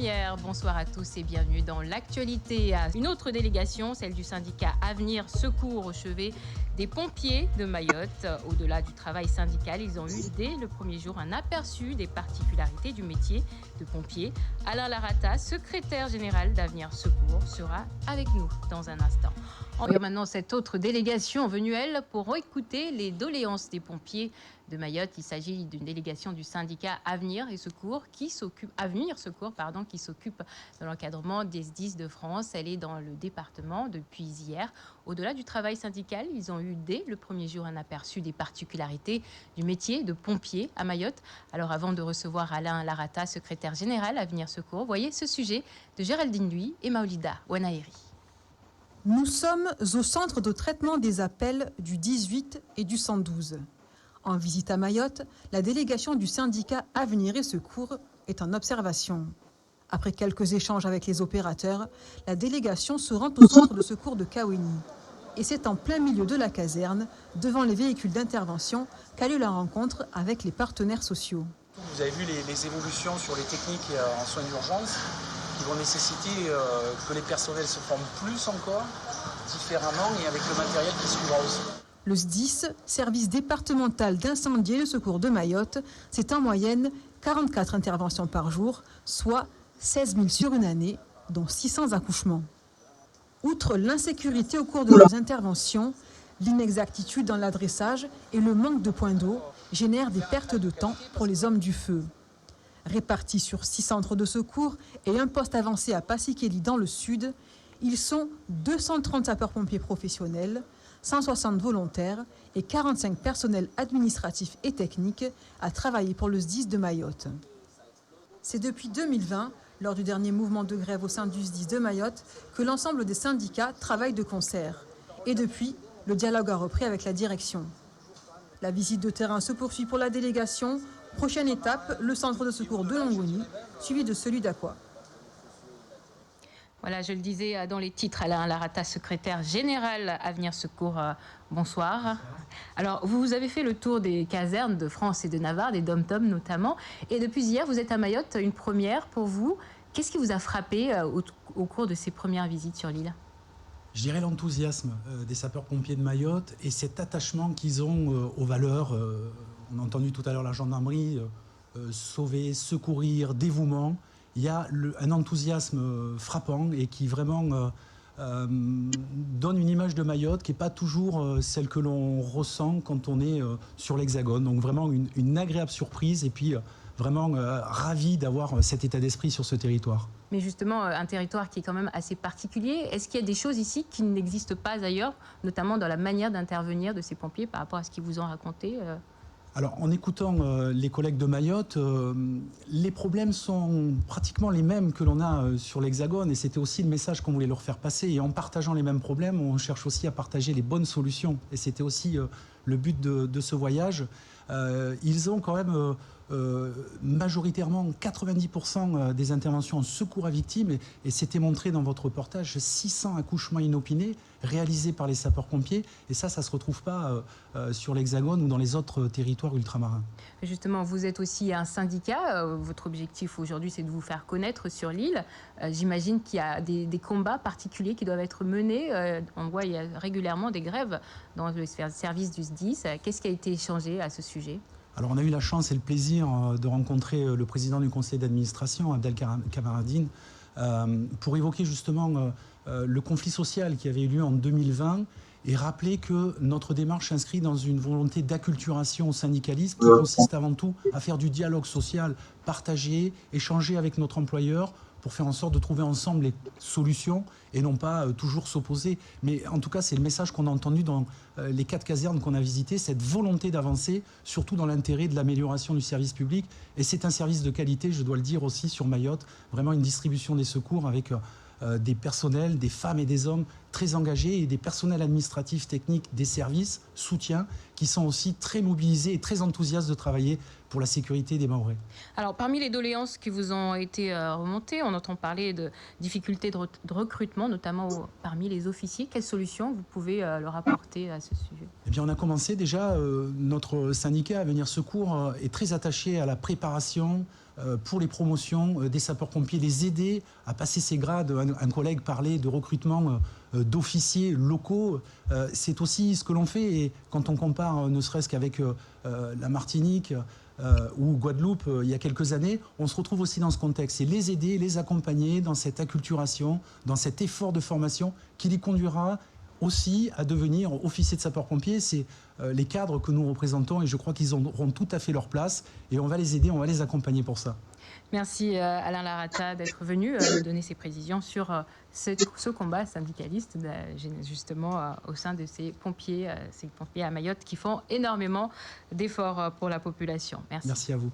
première. Bonsoir à tous et bienvenue dans l'actualité. Une autre délégation, celle du syndicat Avenir Secours au chevet des pompiers de Mayotte. Au-delà du travail syndical, ils ont eu dès le premier jour un aperçu des particularités du métier de pompier. Alain Larata, secrétaire général d'Avenir Secours, sera avec nous dans un instant. On regarde maintenant cette autre délégation venue, elle, pour écouter les doléances des pompiers de Mayotte. Il s'agit d'une délégation du syndicat Avenir Secours qui s'occupe de l'encadrement des SDIS de France. Elle est dans le département depuis hier. Au-delà du travail syndical, ils ont eu dès le premier jour un aperçu des particularités du métier de pompier à Mayotte. Alors avant de recevoir Alain Larata, secrétaire général Avenir Secours, voyez ce sujet de Géraldine Lui et Maolida Wanaheri. Nous sommes au centre de traitement des appels du 18 et du 112. En visite à Mayotte, la délégation du syndicat Avenir et Secours est en observation. Après quelques échanges avec les opérateurs, la délégation se rend au centre de secours de Kaweni. Et c'est en plein milieu de la caserne, devant les véhicules d'intervention, qu'a lieu la rencontre avec les partenaires sociaux. Vous avez vu les évolutions sur les techniques en soins d'urgence qui vont nécessiter que les personnels se forment plus encore, différemment et avec le matériel qui suivra aussi. Le SDIS, service départemental d'incendie et de secours de Mayotte, c'est en moyenne 44 interventions par jour, soit 16 000 sur une année, dont 600 accouchements. Outre l'insécurité au cours de leurs interventions, l'inexactitude dans l'adressage et le manque de points d'eau génèrent des pertes de temps pour les hommes du feu. Répartis sur 6 centres de secours et un poste avancé à Passikeli dans le sud, ils sont 230 sapeurs-pompiers professionnels, 160 volontaires et 45 personnels administratifs et techniques à travailler pour le SDIS de Mayotte. C'est depuis 2020, lors du dernier mouvement de grève au sein du SDIS de Mayotte, que l'ensemble des syndicats travaillent de concert. Et depuis, le dialogue a repris avec la direction. La visite de terrain se poursuit pour la délégation. Prochaine étape, le centre de secours de Longoni, suivi de celui d'Aqua. Voilà, je le disais dans les titres, Alain Larata, secrétaire général Avenir Secours, bonsoir. Alors, vous avez fait le tour des casernes de France et de Navarre, des dom-toms notamment, et depuis hier, vous êtes à Mayotte, une première pour vous. Qu'est-ce qui vous a frappé au cours de ces premières visites sur l'île ? Je dirais l'enthousiasme des sapeurs-pompiers de Mayotte et cet attachement qu'ils ont aux valeurs. On a entendu tout à l'heure la gendarmerie, sauver, secourir, dévouement. Il y a un enthousiasme frappant et qui vraiment donne une image de Mayotte qui n'est pas toujours celle que l'on ressent quand on est sur l'Hexagone. Donc vraiment une agréable surprise et puis vraiment ravi d'avoir cet état d'esprit sur ce territoire. Mais justement, un territoire qui est quand même assez particulier. Est-ce qu'il y a des choses ici qui n'existent pas ailleurs, notamment dans la manière d'intervenir de ces pompiers par rapport à ce qu'ils vous ont raconté Alors, en écoutant les collègues de Mayotte, les problèmes sont pratiquement les mêmes que l'on a sur l'Hexagone et c'était aussi le message qu'on voulait leur faire passer. Et en partageant les mêmes problèmes, on cherche aussi à partager les bonnes solutions. Et c'était aussi le but de ce voyage. Ils ont quand même majoritairement 90% des interventions en secours à victimes et c'était montré dans votre reportage 600 accouchements inopinés réalisés par les sapeurs-pompiers et ça se retrouve pas sur l'Hexagone ou dans les autres territoires ultramarins. Justement, vous êtes aussi un syndicat. Votre objectif aujourd'hui, c'est de vous faire connaître sur l'île. J'imagine qu'il y a des combats particuliers qui doivent être menés. On voit il y a régulièrement des grèves dans le service du SDIS. Qu'est-ce qui a été échangé à ce sujet ? Alors on a eu la chance et le plaisir de rencontrer le président du conseil d'administration, Abdel Kamaradine, pour évoquer justement le conflit social qui avait eu lieu en 2020 et rappeler que notre démarche s'inscrit dans une volonté d'acculturation au syndicalisme qui consiste avant tout à faire du dialogue social, partager, échanger avec notre employeur pour faire en sorte de trouver ensemble les solutions et non pas toujours s'opposer. Mais en tout cas, c'est le message qu'on a entendu dans les 4 casernes qu'on a visitées, cette volonté d'avancer, surtout dans l'intérêt de l'amélioration du service public. Et c'est un service de qualité, je dois le dire aussi, sur Mayotte, vraiment une distribution des secours avec des personnels, des femmes et des hommes très engagés et des personnels administratifs, techniques, des services, soutien, qui sont aussi très mobilisés et très enthousiastes de travailler pour la sécurité des Mahorais. Alors, parmi les doléances qui vous ont été remontées, on entend parler de difficultés de recrutement, notamment parmi les officiers. Quelles solutions vous pouvez leur apporter à ce sujet? Eh bien, on a commencé déjà, notre syndicat Avenir Secours est très attaché à la préparation pour les promotions des sapeurs-pompiers, les aider à passer ces grades. Un collègue parlait de recrutement d'officiers locaux. C'est aussi ce que l'on fait. Et quand on compare, ne serait-ce qu'avec la Martinique ou Guadeloupe, il y a quelques années, on se retrouve aussi dans ce contexte. C'est les aider, les accompagner dans cette acculturation, dans cet effort de formation qui les conduira aussi à devenir officiers de sapeurs-pompiers. C'est les cadres que nous représentons et je crois qu'ils auront tout à fait leur place et on va les aider, on va les accompagner pour ça. Merci Alain Larata d'être venu nous donner ces précisions sur ce combat syndicaliste justement au sein de ces pompiers à Mayotte qui font énormément d'efforts pour la population. Merci. Merci à vous.